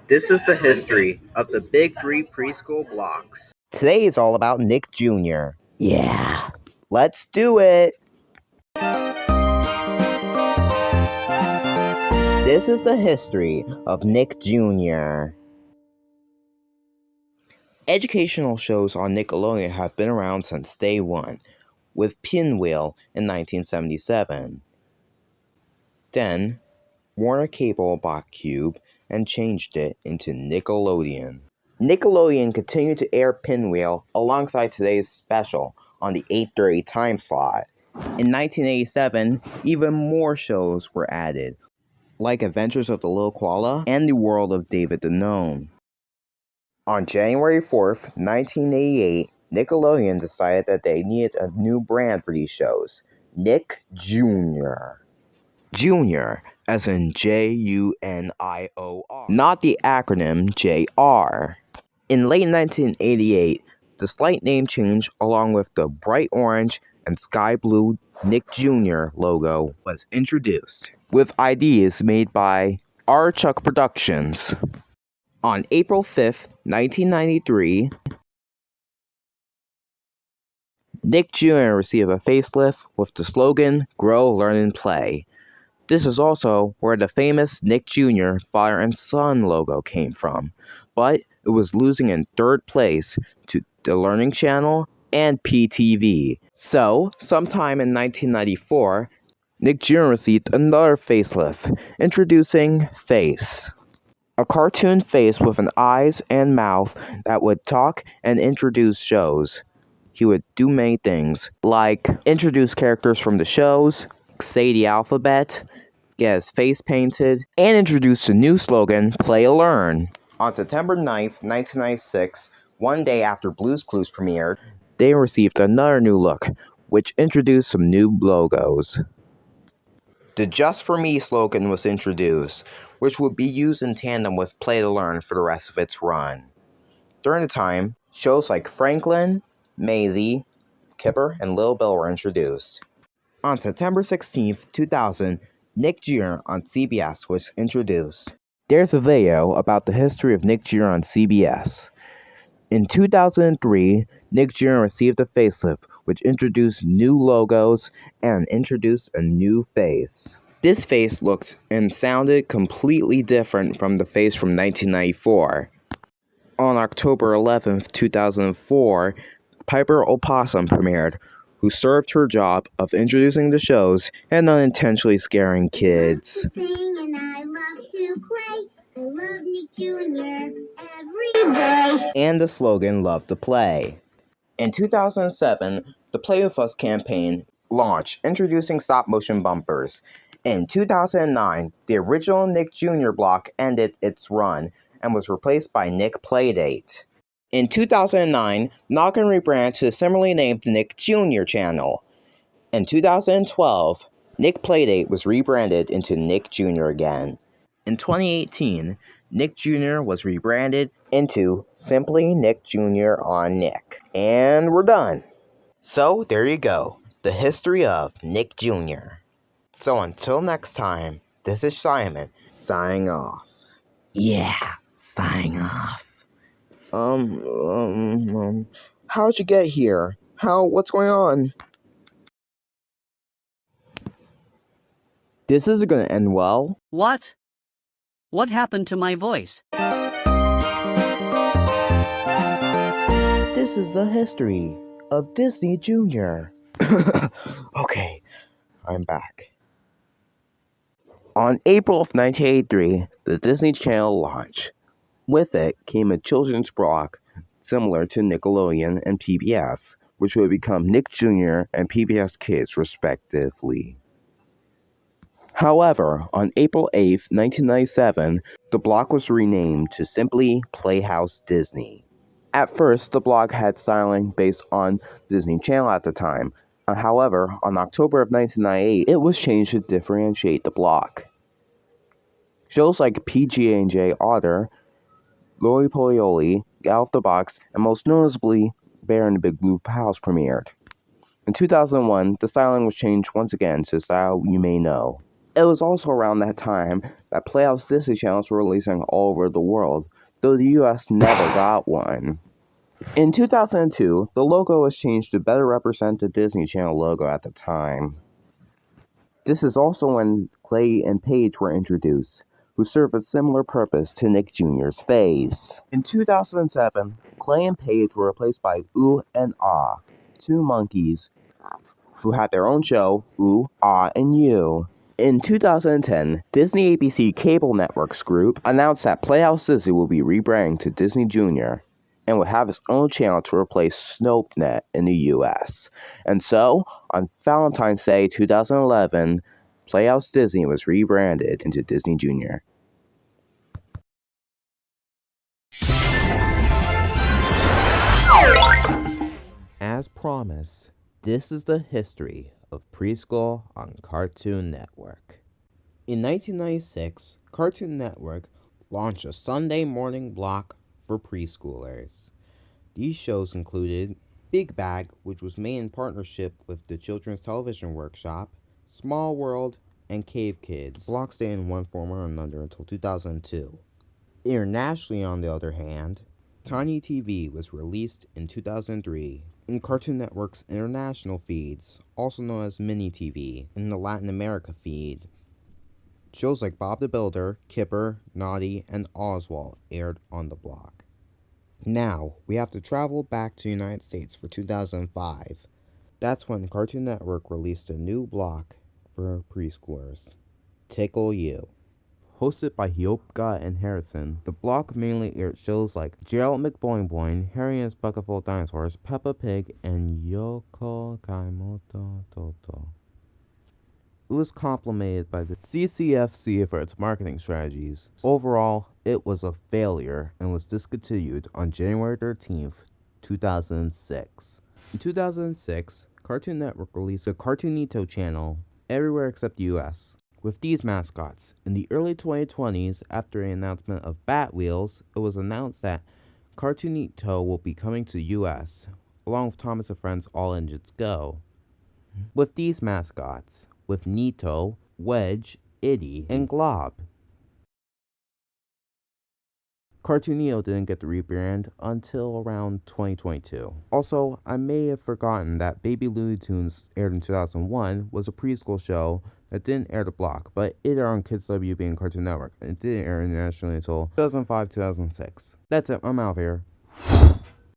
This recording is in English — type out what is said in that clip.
This is the history of the big three preschool blocks. Today is all about Nick Jr. Yeah, let's do it! This is the history of Nick Jr. Educational shows on Nickelodeon have been around since day one, with Pinwheel in 1977. Then, Warner Cable bought Cube and changed it into Nickelodeon. Nickelodeon continued to air Pinwheel alongside today's special on the 8:30 time slot. In 1987, even more shows were added, like Adventures of the Little Koala and The World of David the Gnome. On January 4th, 1988, Nickelodeon decided that they needed a new brand for these shows, Nick Jr. Junior, as in Junior, not the acronym JR. In late 1988, the slight name change along with the bright orange and sky blue Nick Jr. logo was introduced, with ideas made by R. Chuck Productions. On April 5th, 1993, Nick Jr. received a facelift with the slogan, Grow, Learn, and Play. This is also where the famous Nick Jr. Father and Son logo came from, but it was losing in third place to the Learning Channel and PTV. So, sometime in 1994, Nick Jr. received another facelift, introducing Face. A cartoon face with an eyes and mouth that would talk and introduce shows. He would do many things, like introduce characters from the shows, say the alphabet, get his face painted, and introduce the new slogan, Play to Learn. On September 9th, 1996, one day after Blue's Clues premiered, they received another new look, which introduced some new logos. The Just For Me slogan was introduced, which would be used in tandem with Play to Learn for the rest of its run. During the time, shows like Franklin, Maisie, Kipper, and Little Bill were introduced. On September 16th, 2000, Nick Jr. on CBS was introduced. There's a video about the history of Nick Jr. on CBS. In 2003, Nick Jr. received a facelift, which introduced new logos and introduced a new face. This face looked and sounded completely different from the face from 1994. On October 11th, 2004, Piper Opossum premiered, who served her job of introducing the shows and unintentionally scaring kids. I love Nick Jr. every day. And the slogan, Love to Play. In 2007, the Play With Us campaign launched, introducing stop-motion bumpers. In 2009, the original Nick Jr. block ended its run and was replaced by Nick Playdate. In 2009, Noggin rebranded to the similarly named Nick Jr. channel. In 2012, Nick Playdate was rebranded into Nick Jr. again. In 2018, Nick Jr. was rebranded into simply Nick Jr. on Nick. And we're done. So, there you go. The history of Nick Jr. So, until next time, this is Simon, signing off. Yeah, signing off. How'd you get here? What's going on? This isn't gonna end well. What? What happened to my voice? This is the history of Disney Jr. Okay, I'm back. On April of 1983, the Disney Channel launched. With it came a children's block similar to Nickelodeon and PBS, which would become Nick Jr. and PBS Kids respectively. However, on April 8, 1997, the block was renamed to simply Playhouse Disney. At first, the block had styling based on Disney Channel at the time. However, on October of 1998, it was changed to differentiate the block. Shows like PG&J Otter, Lori Polioli, Gal of the Box, and most noticeably, Bear in the Big Blue House premiered. In 2001, the styling was changed once again to the style you may know. It was also around that time that Playhouse Disney channels were releasing all over the world, though the US never got one. In 2002, the logo was changed to better represent the Disney Channel logo at the time. This is also when Clay and Paige were introduced, who serve a similar purpose to Nick Jr.'s face. In 2007, Clay and Paige were replaced by Ooh and Ah, two monkeys who had their own show, Ooh, Ah, and You. In 2010, Disney ABC Cable Networks Group announced that Playhouse Disney will be rebranding to Disney Junior and would have its own channel to replace SnopeNet in the US. And so, on Valentine's Day 2011, Playhouse Disney was rebranded into Disney Junior. As promised, this is the history of Preschool on Cartoon Network. In 1996, Cartoon Network launched a Sunday morning block for preschoolers. These shows included Big Bag, which was made in partnership with the Children's Television Workshop, Small World, and Cave Kids. The block stayed in one form or another until 2002. Internationally, on the other hand, Tiny TV was released in 2003 in Cartoon Network's international feeds, also known as Mini TV, in the Latin America feed. Shows like Bob the Builder, Kipper, Naughty, and Oswald aired on the block. Now, we have to travel back to the United States for 2005. That's when Cartoon Network released a new block for preschoolers, Tickle You. Hosted by Hyopka and Harrison, the block mainly aired shows like Gerald McBoing, Harry and his Bucket Full of Dinosaurs, Peppa Pig, and Yoko Kaimoto Toto. It was complimented by the CCFC for its marketing strategies. Overall, it was a failure and was discontinued on January 13th, 2006. In 2006, Cartoon Network released a Cartoonito channel everywhere except the US. With these mascots, in the early 2020s, after the announcement of Bat Wheels, it was announced that Cartoonito will be coming to the US, along with Thomas and Friends' All Engines Go. With these mascots, with Nito, Wedge, Itty, and Glob. Cartoonito didn't get the rebrand until around 2022. Also, I may have forgotten that Baby Looney Tunes aired in 2001 was a preschool show that didn't air the block, but it aired on Kids WB and Cartoon Network, and it didn't air internationally until 2005-2006. That's it, I'm out of here.